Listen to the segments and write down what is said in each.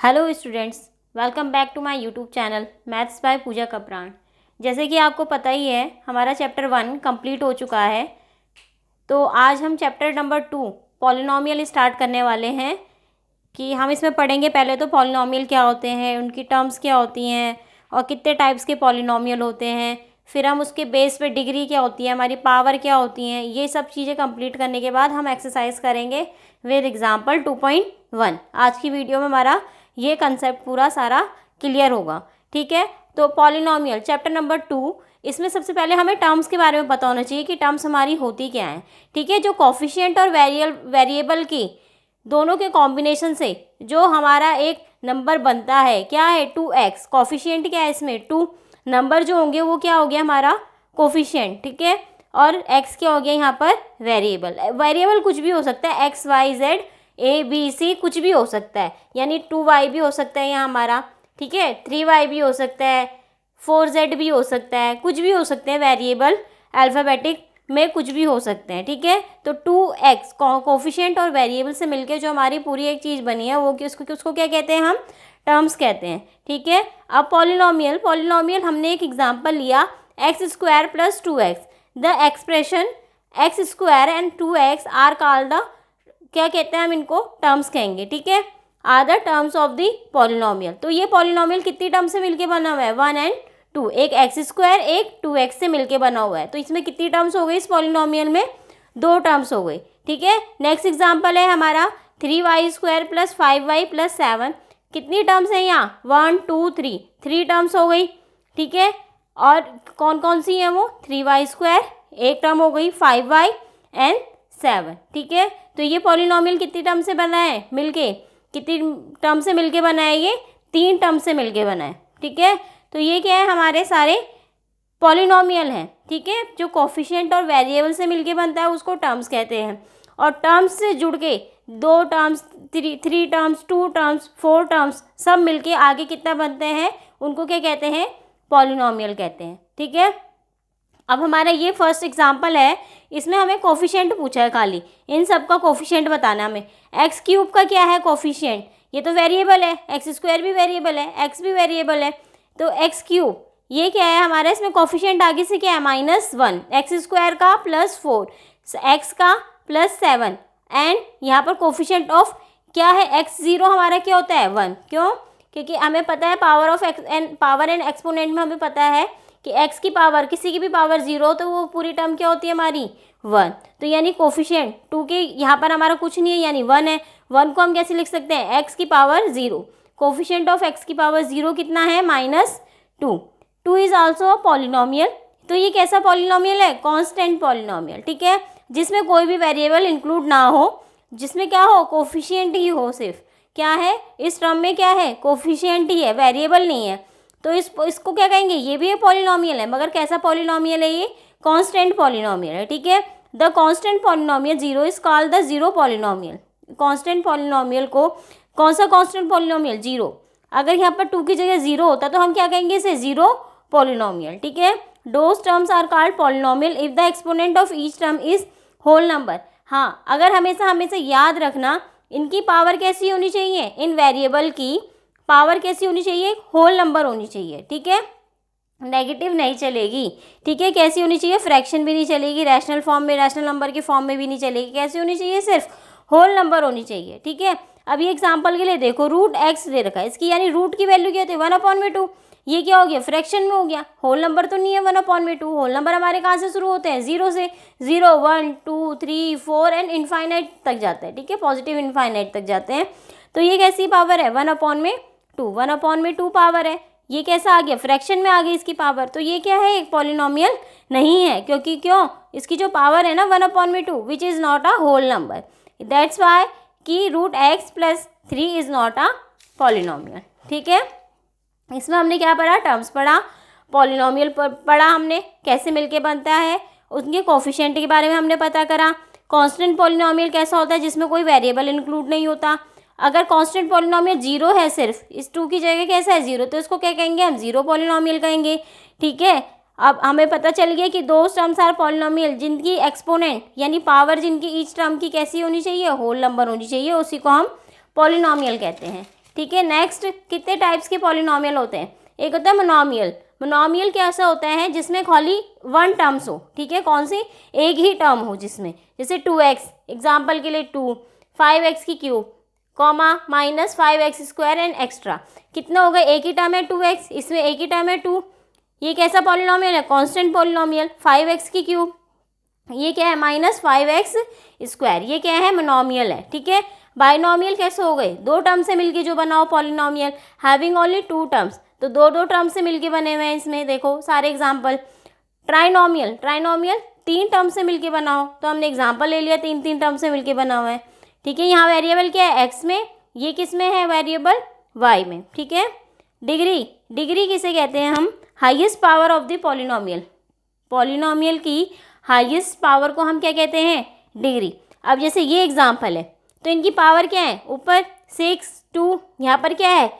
Hello students, welcome back to my YouTube channel maths by Pooja Kapran. जैसे कि आपको पता ही है, हमारा चैप्टर 1 कंप्लीट हो चुका है। तो आज हम चैप्टर नंबर 2 पॉलिनॉमियल स्टार्ट करने वाले हैं कि हम इसमें पढ़ेंगे पहले तो पॉलिनॉमियल क्या होते हैं, उनकी टर्म्स क्या होती हैं और कितने टाइप्स के पॉलिनॉमियल होते हैं। फिर हम उसके बेस पे डिग्री क्या होती है, हमारी पावर क्या होती हैं, ये सब चीज़ें कंप्लीट करने के बाद हम एक्सरसाइज करेंगे विद एग्जाम्पल 2.1। आज की वीडियो में हमारा ये कंसेप्ट पूरा सारा क्लियर होगा। ठीक है, तो पॉलिनॉमियल चैप्टर नंबर 2, इसमें सबसे पहले हमें टर्म्स के बारे में पता होना चाहिए कि टर्म्स हमारी होती क्या हैं। ठीक है, जो कोफिशिएंट और वेरिएबल की दोनों के कॉम्बिनेशन से जो हमारा एक नंबर बनता है, क्या है 2x। कोफिशिएंट क्या है इसमें 2, नंबर जो होंगे वो क्या हो गया हमारा कोफिशिएंट। ठीक है, और x क्या हो गया यहाँ पर वेरिएबल। वेरिएबल कुछ भी हो सकता है, x y z a b c कुछ भी हो सकता है, यानी 2y भी हो सकता है यहाँ हमारा। ठीक है, 3y भी हो सकता है, 4z भी हो सकता है, कुछ भी हो सकते हैं वेरिएबल, अल्फ़ाबेटिक में कुछ भी हो सकते हैं। ठीक है, तो 2x कोफिशिएंट और वेरिएबल से मिलके जो हमारी पूरी एक चीज़ बनी है वो उसको क्या कहते हैं, हम टर्म्स कहते हैं। ठीक है, अब पॉलिनॉमियल हमने एक एग्जांपल लिया x² + 2x। The expression x² and 2x are called the, क्या कहते हैं हम इनको, टर्म्स कहेंगे। ठीक है, are the terms of the polynomial. तो ये पॉलिनॉमियल कितनी टर्म से मिलके बना हुआ है, 1 और 2, एक x², एक 2x से मिलके बना हुआ है। तो इसमें कितनी टर्म्स हो गई, इस पॉलिनॉमियल में 2 टर्म्स हो गई। ठीक है, नेक्स्ट एग्जांपल है हमारा 3y² + 5y + 7। कितनी टर्म्स है यहाँ, 1 2 3, 3 टर्म्स हो गई। ठीक है, और कौन कौन सी है वो, 3y², एक टर्म हो गई, 5y एंड 7। ठीक है, तो ये पॉलिनॉमियल कितनी टर्म से बना है मिलके, कितनी टर्म से मिलके बना है, ये 3 टर्म से मिलके बना है। ठीक है, तो ये क्या है, हमारे सारे पॉलिनॉमियल हैं। ठीक है, जो कोफिशिएंट और वेरिएबल से मिलके बनता है उसको टर्म्स कहते हैं। और टर्म्स से जुड़ के 2 टर्म्स, 3 टर्म्स, 2 टर्म्स, 4 टर्म्स सब मिलके आगे कितना बनते हैं, उनको क्या कहते हैं, पॉलिनॉमियल कहते हैं। ठीक है, अब हमारा ये फर्स्ट एग्जांपल है, इसमें हमें कोफिशिएंट पूछा है, खाली इन सब का कोफिशिएंट बताना हमें। x³ का क्या है कोफिशिएंट, ये तो वेरिएबल है, x² भी वेरिएबल है, x भी वेरिएबल है, तो x³ ये क्या है हमारा, इसमें कोफिशिएंट आगे से क्या है, -1, x² का +4, x का +7 एंड यहाँ पर कोफिशिएंट ऑफ क्या है, x0 हमारा क्या होता है 1। क्यों, क्योंकि हमें पता है पावर एंड एक्सपोनेंट में हमें पता है कि x की पावर, किसी की भी पावर 0 तो वो पूरी टर्म क्या होती है हमारी 1। तो यानी कोफिशिएंट 2 के यहाँ पर हमारा कुछ नहीं है, यानी 1 है। 1 को हम कैसे लिख सकते हैं, x की पावर 0, कोफिशिएंट ऑफ x की पावर 0 कितना है, -2। 2 इज ऑल्सो अ पॉलिनॉमियल। तो ये कैसा पॉलिनॉमियल है, कॉन्स्टेंट पॉलिनॉमियल। ठीक है, जिसमें कोई भी वेरिएबल इंक्लूड ना हो, जिसमें क्या हो, कोफिशिएंट ही हो, सिर्फ क्या है इस टर्म में, क्या है कोफिशिएंट ही है, वेरिएबल नहीं है। तो इसको क्या कहेंगे, ये भी एक पॉलिनॉमियल है, मगर कैसा पॉलिनॉमियल है, ये कांस्टेंट पॉलिनॉमियल है। ठीक है, the constant polynomial 0 is called the zero polynomial. Constant polynomial को, कौन सा कांस्टेंट पॉलिनॉमियल, 0। अगर यहाँ पर 2 की जगह 0 होता तो हम क्या कहेंगे, इसे जीरो पॉलिनॉमियल। ठीक है, those terms are called polynomial if the exponent of each term is whole number. हाँ, अगर हमेशा याद रखना, इनकी पावर कैसी होनी चाहिए, इन वेरिएबल की पावर कैसी होनी चाहिए, होल नंबर होनी चाहिए। ठीक है, नेगेटिव नहीं चलेगी। ठीक है, कैसी होनी चाहिए, फ्रैक्शन भी नहीं चलेगी, रैशनल फॉर्म में, रैशनल नंबर के फॉर्म में भी नहीं चलेगी, कैसी होनी चाहिए, सिर्फ होल नंबर होनी चाहिए। ठीक है, अब ये एग्जांपल के लिए देखो, √x दे रखा है, इसकी यानी रूट की वैल्यू क्या होती है, 1/2। ये क्या हो गया, फ्रैक्शन में हो गया, होल नंबर तो नहीं है 1/2। होल नंबर हमारे कहाँ से शुरू होते हैं, 0 से, 0 1 2 3 4 एंड इनफाइनाइट तक जाते हैं। ठीक है, पॉजिटिव इनफाइनाइट तक जाते हैं। तो ये कैसी पावर है, 1/2, 1/2 पावर है। ये कैसा आ गया, फ्रैक्शन में आ गई इसकी पावर। तो ये क्या है, एक पॉलिनॉमियल नहीं है, क्योंकि क्यों, इसकी जो पावर है ना 1/2 which is not a whole number. That's why कि √x + 3 is not a polynomial. ठीक है, इसमें हमने क्या पढ़ा, टर्म्स पढ़ा, पॉलिनॉमियल पढ़ा हमने, कैसे मिलके बनता है, उनके कोफिशिएंट के बारे में हमने पता करा। कांस्टेंट पॉलिनॉमियल कैसा होता है, जिसमें कोई वेरिएबल इंक्लूड नहीं होता। अगर कांस्टेंट पॉलिनॉमियल 0 है, सिर्फ इस 2 की जगह कैसा है 0, तो इसको क्या कहेंगे, हम जीरो पॉलिनॉमियल कहेंगे। ठीक है, अब हमें पता चल गया कि 2 टर्म्स आर पॉलिनॉमियल जिनकी एक्सपोनेंट यानी पावर जिनकी ईच टर्म की कैसी होनी चाहिए, होल नंबर होनी चाहिए, उसी को हम पॉलिनॉमियल कहते हैं। ठीक है। नेक्स्ट, कितने टाइप्स के पॉलिनोमियल होते हैं? एक होता है मोनोमियल। मोनोमियल कैसा होता है? जिसमें खाली वन टर्म्स हो, ठीक है, कौन सी? एक ही टर्म हो जिसमें, जैसे 2x, एग्जाम्पल के लिए 2, 5x की cube, comma minus 5x square and extra. कितना होगा? एक ही टर्म है 2x, इसमें एक ही टर्म है 2। ये कैसा पॉलिनोमियल है? Constant polynomial. 5x की क्यूब, ये क्या है? माइनस 5x स्क्वायर, ये क्या है? मोनोमियल है, ठीक है। बाइनोमियल कैसे हो गए? दो टर्म से मिलके जो बना हो polynomial, having only two terms, तो दो दो टर्म से मिलके बने हुए हैं इसमें, देखो सारे एग्जाम्पल। ट्राइनोमियल, ट्राइनोमियल तीन टर्म से मिलके बना हो, तो हमने एग्जाम्पल ले लिया, तीन तीन टर्म से मिलके बना हुआ है, ठीक है। यहाँ वेरिएबल क्या है? एक्स में, ये किस में है? वेरिएबल वाई में, ठीक है। डिग्री, डिग्री किसे कहते हैं हम? Highest power of the polynomial. Polynomial की हाईएस्ट पावर को हम क्या कहते हैं? डिग्री। अब जैसे ये एग्जाम्पल है, तो इनकी पावर क्या है? ऊपर 6, 2, यहाँ पर क्या है?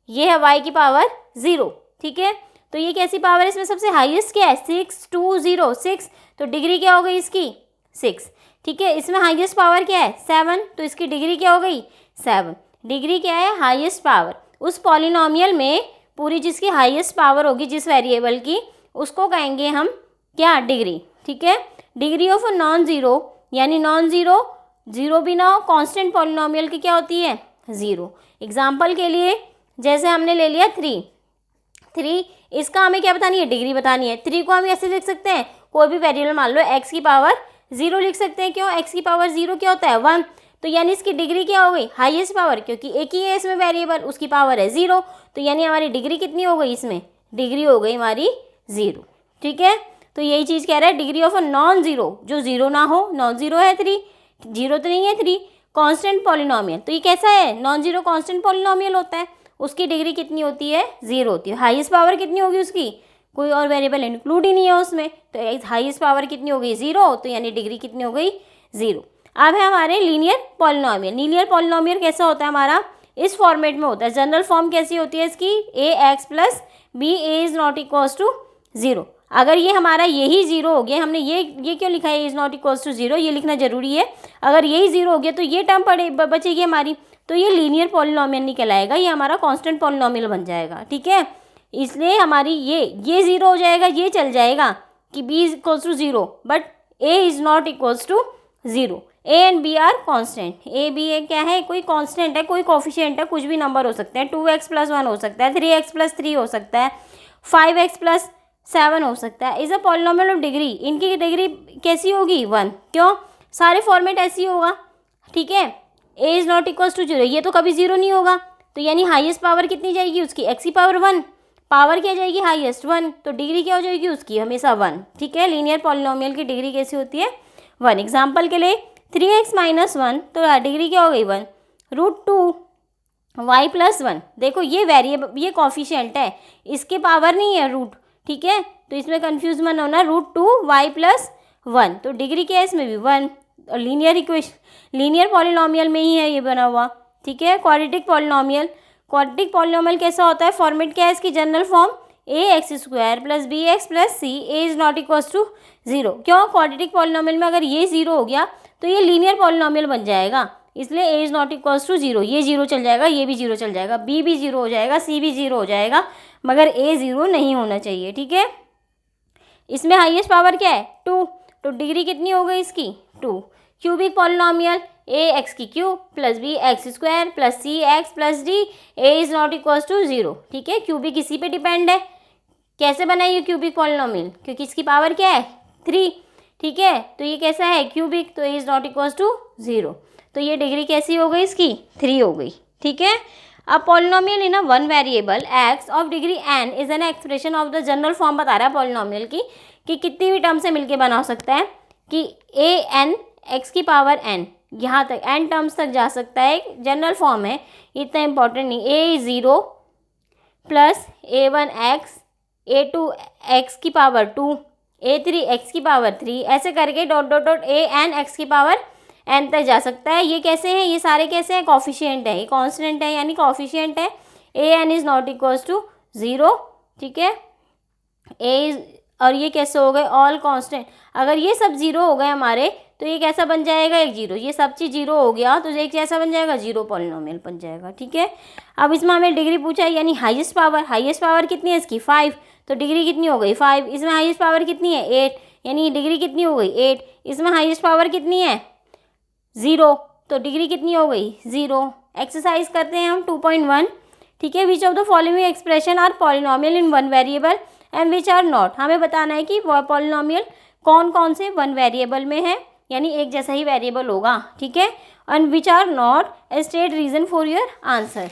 ये है y की पावर 0, ठीक है। तो ये कैसी पावर है? इसमें सबसे हाईएस्ट क्या है? 6, 2, 0, 6, तो डिग्री क्या हो गई इसकी? 6, ठीक है। इसमें हाईएस्ट पावर क्या है? 7, तो इसकी डिग्री क्या हो गई? 7। डिग्री क्या है? Highest power. उस पॉलिनोमियल में पूरी जिसकी हाईएस्ट पावर होगी जिस वेरिएबल की, उसको कहेंगे हम क्या? डिग्री, ठीक है। डिग्री ऑफ नॉन ज़ीरो, यानी नॉन ज़ीरो, ज़ीरो भी ना हो, कांस्टेंट पॉलिनोमियल की क्या होती है? 0। एग्जाम्पल के लिए जैसे हमने ले लिया 3, इसका हमें क्या बतानी है? डिग्री बतानी है। 3 को हम ऐसे लिख सकते हैं, कोई भी वेरिएबल मान लो, x की पावर 0 लिख सकते हैं। क्यों? x की पावर 0 क्या होता है? 1, तो यानी इसकी डिग्री क्या हो गई? हाईएस्ट पावर, क्योंकि एक ही है इसमें वेरिएबल, उसकी पावर है 0, तो यानी हमारी डिग्री कितनी हो गई? इसमें डिग्री हो गई हमारी 0, ठीक है। तो यही चीज़ कह रहा है, degree of a non zero, जो ज़ीरो ना हो, नॉन ज़ीरो है 3, जीरो तो नहीं है 3, कांस्टेंट पॉलिनोमियल, तो ये कैसा है? नॉन ज़ीरो कांस्टेंट पॉलिनोमियल होता है, उसकी डिग्री कितनी होती है? 0 होती है। हाईएस्ट पावर कितनी होगी उसकी? कोई और वेरिएबल इंक्लूड ही नहीं है उसमें, तो हाईएस्ट पावर कितनी हो गई? 0, तो यानी डिग्री कितनी हो गई? 0। अब है हमारे लीनियर पॉलिनोमियल। लीनियर पॉलिनोमियल कैसा होता है हमारा? इस फॉर्मेट में होता है। जनरल फॉर्म कैसी होती है इसकी? ax plus b a is not equals to 0। अगर ये हमारा यही 0 हो गया, हमने ये क्यों लिखा है इज़ नॉट इक्वल्स टू 0, ये लिखना जरूरी है। अगर यही 0 हो गया तो ये टर्म बचेगी हमारी, तो ये लीनियर पॉलिनोमियल नहीं कहलाएगा, ये हमारा कांस्टेंट पॉलिनोमियल बन जाएगा, ठीक है। इसलिए हमारी ये 0 हो जाएगा, ये चल जाएगा कि b इज इक्वल्स टू 0, बट a is not equals to 0। a and b are constant. a b क्या है? कोई कांस्टेंट है, कोई कोफिशिएंट है, कुछ भी नंबर हो सकते हैं। 2x प्लस 1 हो सकता है, 3x प्लस 3 हो सकता है, 5x प्लस 7 हो सकता है। Is a polynomial of degree. इनकी डिग्री कैसी होगी? 1। क्यों? सारे फॉर्मेट ऐसी होगा, ठीक है। a is not equals to 0, ये तो कभी 0 नहीं होगा, तो यानी हाईएस्ट पावर कितनी जाएगी उसकी? x की पावर 1, पावर क्या जाएगी? हाईएस्ट 1, तो डिग्री क्या हो जाएगी उसकी? हमेशा 1, ठीक है। लीनियर पॉलिनोमियल की डिग्री कैसी होती है? 1। एग्जाम्पल के लिए 3x माइनस 1, तो डिग्री क्या हो गई? 1। √2 y प्लस 1, देखो ये वेरिएबल, ये कॉफिशिएंट है, इसके पावर नहीं है रूट, ठीक है, तो इसमें कन्फ्यूज मत होना। √2 y प्लस 1, तो डिग्री क्या है इसमें भी? 1। और लीनियर पॉलिनोमियल में ही है ये बना हुआ, ठीक है। क्वाड्रेटिक पॉलिनोमियल, क्वाड्रेटिक पॉलिनोमियल कैसा होता है? फॉर्मेट क्या है इसकी? General form ax² plus bx plus c a is not equals to 0। क्यों? क्वाड्रेटिक पॉलिनोमियल में अगर ये 0 हो गया तो ये लीनियर पॉलिनोमियल बन जाएगा, इसलिए a is not equals to 0। ये 0 चल जाएगा, ये भी 0 चल जाएगा, b भी 0 हो जाएगा, c भी 0 हो जाएगा, मगर a 0 नहीं होना चाहिए, ठीक है। इसमें हाईएस्ट पावर क्या है? 2, तो डिग्री कितनी हो गई इसकी? 2। क्यूबिक पॉलिनोमियल ax की cube plus bx² plus cx plus d a is not equals to 0, ठीक है। क्यूबिक इसी पे डिपेंड है। कैसे बनाइए क्यूबिक पॉलिनोमियल? क्योंकि इसकी पावर क्या है? 3, ठीक है, तो ये कैसा है? क्यूबिक, तो a is not equals to 0, तो ये डिग्री कैसी हो गई इसकी? 3 हो गई, ठीक है। अब polynomial in a one variable x of degree n is an expression of the general form बता रहा है पॉलिनोमियल की, कि कितनी भी टर्म से मिलके बना सकता है, कि a n x की पावर n, यहाँ तक n टर्म्स तक जा सकता है, जनरल फॉर्म है, इतना इंपॉर्टेंट नहीं। a0 प्लस a1x, a2x की पावर 2, a3x की पावर 3, ऐसे करके dot dot dot a n x की पावर n तक जा सकता है। ये कैसे हैं? ये सारे कैसे हैं? कॉफिशिएंट है, ये कांस्टेंट है यानी कॉफिशिएंट है। a n is not equals to 0, ठीक है। और ये कैसे हो गए? All constant. अगर ये सब 0 हो गए हमारे, तो ये कैसा बन जाएगा, एक जीरो, ये सब चीज़ जीरो हो गया तो एक कैसा बन जाएगा, जीरो पॉलिनोमियल बन जाएगा। ठीक है, अब इसमें हमें डिग्री पूछा है, यानी हाईएस्ट पावर कितनी है इसकी, 5, तो डिग्री कितनी हो गई 5। इसमें हाईएस्ट पावर कितनी है 8, यानी डिग्री कितनी हो गई 8। इसमें हाईएस्ट पावर कितनी है 0, तो डिग्री कितनी हो गई 0। एक्सरसाइज करते हैं हम 2.1। ठीक है, which of the following expression are polynomial in one variable and which are not. हमें बताना है कि पॉलिनोमियल कौन कौन से वन वेरिएबल में है, यानी एक जैसा ही वेरिएबल होगा। ठीक है, and which are not, state reason for your answer,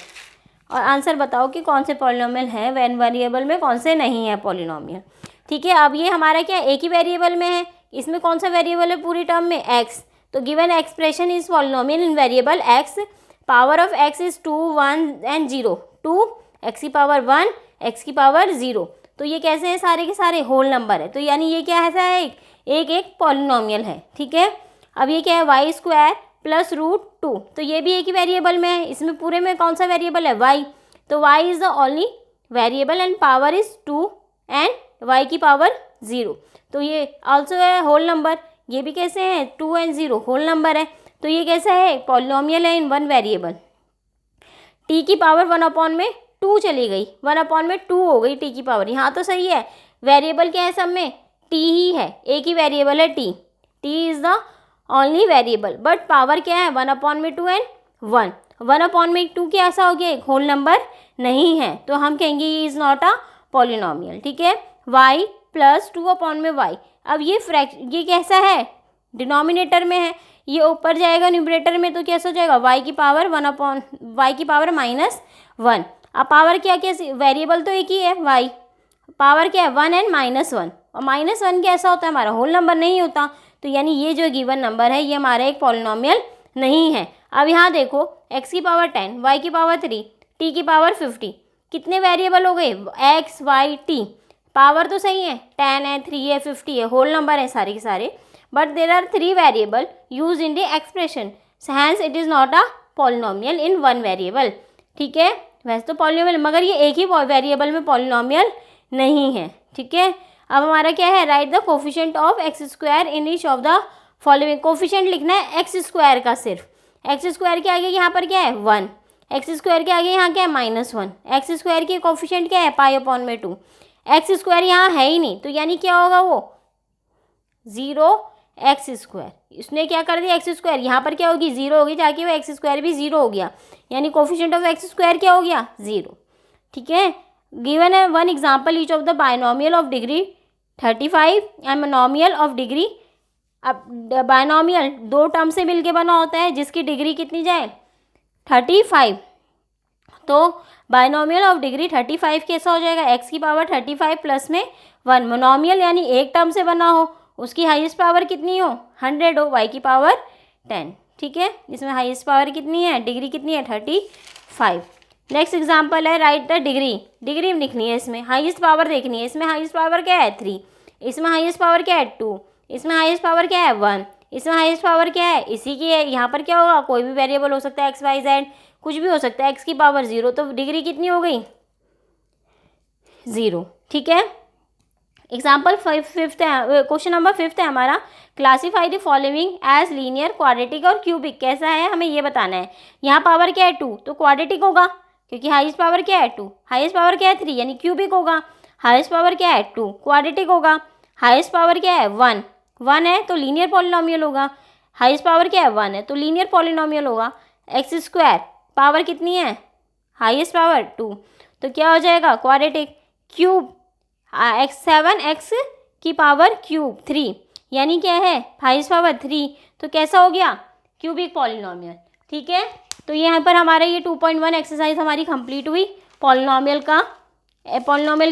और आंसर बताओ कि कौन से पॉलिनोमियल है वन वेरिएबल में, कौन से नहीं है पॉलिनोमियल। ठीक है, अब ये हमारा क्या एक ही वेरिएबल में है, इसमें कौन सा वेरिएबल है पूरी टर्म में, x, तो given expression is polynomial in variable x, power of x is 2, 1 and 0, 2 x की पावर 1 x की पावर 0, तो ये कैसे हैं सारे के सारे होल नंबर है, तो यानी ये क्या है, एक पॉलिनोमियल है। ठीक है, अब ये क्या है, वाई स्क्वायर प्लस रूट 2, तो ये भी एक ही वेरिएबल में है, इसमें पूरे में कौन सा वेरिएबल है, y, तो y is the only variable and power is 2 and y की पावर 0, तो ये आल्सो है होल नंबर। ये भी कैसे है, 2 एंड 0 होल नंबर है, तो ये कैसा है, पॉलिनोमियल है इन वन वेरिएबल। t की पावर 1/2 चली गई, 1/2 हो गई t की पावर, यहाँ तो सही है, वेरिएबल क्या है सब में, t ही है, एक ही वेरिएबल है t is the only variable, but power क्या है 1/2 एंड 1, 1/2 क्या ऐसा हो गया, एक होल नंबर नहीं है, तो हम कहेंगे ये इज़ नॉट अ पॉलिनोमियल। ठीक है, y प्लस 2/y, अब ये कैसा है, डिनोमिनेटर में है, ये ऊपर जाएगा न्यूमरेटर में, तो कैसा हो जाएगा, y की पावर -1। अब पावर क्या वेरिएबल तो एक ही है y, पावर क्या है 1 एंड -1, और -1 कैसा होता है हमारा, होल नंबर नहीं होता, तो यानी ये जो गिवन नंबर है ये हमारा एक पॉलिनोमियल नहीं है। अब यहाँ देखो, x की पावर 10, y की पावर 3, t की पावर 50, कितने वेरिएबल हो गए, x y t, पावर तो सही है, 10 है, 3 है, 50 है, होल नंबर है सारे के सारे, but there are 3 variable use in the expression, hence it is not a polynomial in one variable. ठीक है, वैसे तो पॉलिनोमियल, मगर ये एक ही वेरिएबल में पॉलिनोमियल नहीं है। ठीक है, अब हमारा क्या है, right the coefficient of x square in each of the following. Coefficient लिखना है एक्स स्क्वायर का, सिर्फ एक्स स्क्वायर के आगे यहाँ पर क्या है 1, एक्स स्क्वायर के आगे यहाँ क्या है -1, एक्स स्क्वायर की कोफिशिएंट क्या है π/2, एक्स स्क्वायर यहाँ है ही नहीं, तो यानी क्या होगा वो 0x², इसने क्या कर दिया एक्स स्क्वायर, यहाँ पर क्या होगी 0 होगी, जाके वो एक्स स्क्वायर भी 0 हो गया, यानी कोफिशिएंट ऑफ एक्स स्क्वायर क्या हो गया 0। ठीक है, गिवन है one example each of the binomial of degree 35 and monomial of degree. अब बायनोमियल 2 टर्म से मिलके बना होता है जिसकी डिग्री कितनी जाए 35, तो बायनोमियल ऑफ डिग्री 35 कैसा हो जाएगा, x की पावर 35 प्लस में 1, मोनोमियल यानी एक टर्म से बना हो, उसकी हाईएस्ट पावर कितनी हो 100 हो, y की पावर 10। ठीक है, इसमें हाईएस्ट पावर कितनी है, डिग्री कितनी है 35। नेक्स्ट एग्जांपल है राइट द डिग्री लिखनी है, इसमें हाईएस्ट पावर देखनी है, इसमें हाईएस्ट पावर क्या है 3, इसमें हाईएस्ट पावर क्या है 2, इसमें हाईएस्ट पावर क्या है 1, इसमें हाईएस्ट पावर क्या है इसी की है। यहाँ पर क्या होगा, कोई भी वेरिएबल हो सकता है, x y z कुछ भी हो सकता है, x की पावर 0, तो डिग्री कितनी हो गई 0। ठीक है, एग्जाम्पल 5th है, क्वेश्चन नंबर 5th है हमारा, classify the following as linear, quadratic और क्यूबिक। कैसा है हमें ये बताना है। यहाँ पावर क्या है 2, तो क्वाड्रेटिक होगा क्योंकि हाईएस्ट पावर क्या है 2, हाईएस्ट पावर क्या है 3 यानी क्यूबिक होगा, हाईएस्ट पावर क्या है 2 क्वाड्रेटिक होगा, हाईएस्ट पावर क्या है 1 है तो लीनियर पॉलिनोमियल होगा, हाईएस्ट पावर क्या है 1 है तो लीनियर पॉलिनोमियल होगा। एक्स स्क्वायर पावर कितनी है, हाईएस्ट पावर 2, तो क्या हो जाएगा क्वाड्रेटिक। क्यूब 7x की पावर क्यूब 3 यानी क्या है हाईएस्ट पावर 3, तो कैसा हो गया क्यूबिक पॉलिनोमियल। ठीक है, तो यहाँ पर हमारा ये 2.1 एक्सरसाइज हमारी कंप्लीट हुई, पॉलिनोमियल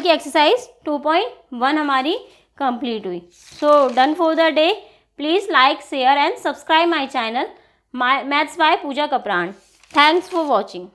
की एक्सरसाइज 2.1 हमारी कंप्लीट हुई। So done for the day, please like share and subscribe my channel maths by Pooja Kapran. Thanks for watching.